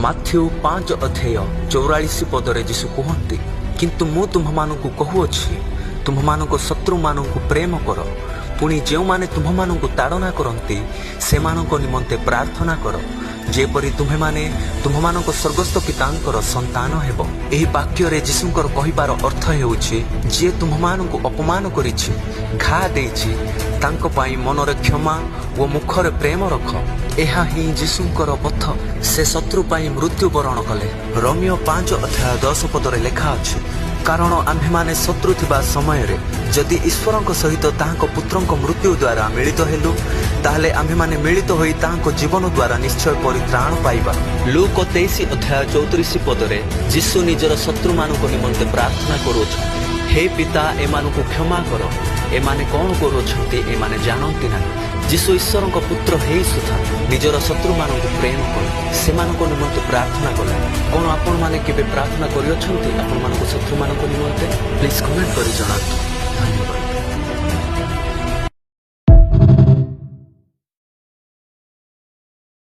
Matthew 5:44 ପଦରେ ଯୀଶୁ କୁହନ୍ତି, କିନ୍ତୁ ମୁଁ ତୁମ୍ଭମାନଙ୍କୁ କହୁଅଛି, ତୁମ୍ଭମାନଙ୍କ ଶତ୍ରୁମାନଙ୍କୁ ପ୍ରେମ କର, ପୁଣି ଯେଉଁମାନେ ତୁମ୍ଭମାନଙ୍କୁ ତାଡ଼ନା କରନ୍ତି ସେମାନଙ୍କ ନିମନ୍ତେ ପ୍ରାର୍ଥନା କର, ଯେପରି ତୁମ୍ଭେମାନେ ତୁମ୍ଭମାନଙ୍କ ସ୍ୱର୍ଗସ୍ଥ ପିତାଙ୍କର ସନ୍ତାନ ହେବ। ଏହି ବାକ୍ୟରେ ଯୀଶୁଙ୍କର କହିବାର ଅର୍ଥ ହେଉଛି, ଯିଏ ତୁମ୍ଭମାନଙ୍କୁ ଅପମାନ କରିଛି, ଘା ଦେଇଛି, ତାଙ୍କ ପାଇଁ ମନରେ କ୍ଷମା ଓ ମୁଖରେ ପ୍ରେମ ରଖ। ଏହା ହିଁ ଯୀଶୁଙ୍କର ପଥ। ସେ ଶତ୍ରୁ ପାଇଁ ମୃତ୍ୟୁବରଣ କଲେ। ରୋମିଓ 5:10 ପଦରେ ଲେଖା ଅଛି, କାରଣ ଆମ୍ଭେମାନେ ଶତ୍ରୁ ଥିବା ସମୟରେ ଯଦି ଈଶ୍ୱରଙ୍କ ସହିତ ତାହାଙ୍କ ପୁତ୍ରଙ୍କ ମୃତ୍ୟୁ ଦ୍ୱାରା ମିଳିତ ହେଲୁ, ତାହେଲେ ଆମ୍ଭେମାନେ ମିଳିତ ହୋଇ ତାହାଙ୍କ ଜୀବନ ଦ୍ୱାରା ନିଶ୍ଚୟ ପରିତ୍ରାଣ ପାଇବା। ଲୁକ 23:34 ପଦରେ ଯୀଶୁ ନିଜର ଶତ୍ରୁମାନଙ୍କ ନିମନ୍ତେ ପ୍ରାର୍ଥନା କରୁଅଛନ୍ତି, ହେ ପିତା, ଏମାନଙ୍କୁ କ୍ଷମା କର, ଏମାନେ କ'ଣ କରୁଅଛନ୍ତି ଏମାନେ ଜାଣନ୍ତି ନାହିଁ। ଯୀଶୁ ଈଶ୍ୱରଙ୍କ ପୁତ୍ର ହେଇ ସୁଦ୍ଧା ନିଜର ଶତ୍ରୁମାନଙ୍କୁ ପ୍ରେମ କଲେ, ସେମାନଙ୍କ ନିମନ୍ତେ ପ୍ରାର୍ଥନା କଲେ। କ'ଣ ଆପଣମାନେ କେବେ ପ୍ରାର୍ଥନା କରିଅଛନ୍ତି ଆପଣମାନଙ୍କ ଶତ୍ରୁମାନଙ୍କ ନିମନ୍ତେ? ପ୍ଲିଜ୍ କମେଣ୍ଟ କରି ଜଣାନ୍ତୁ।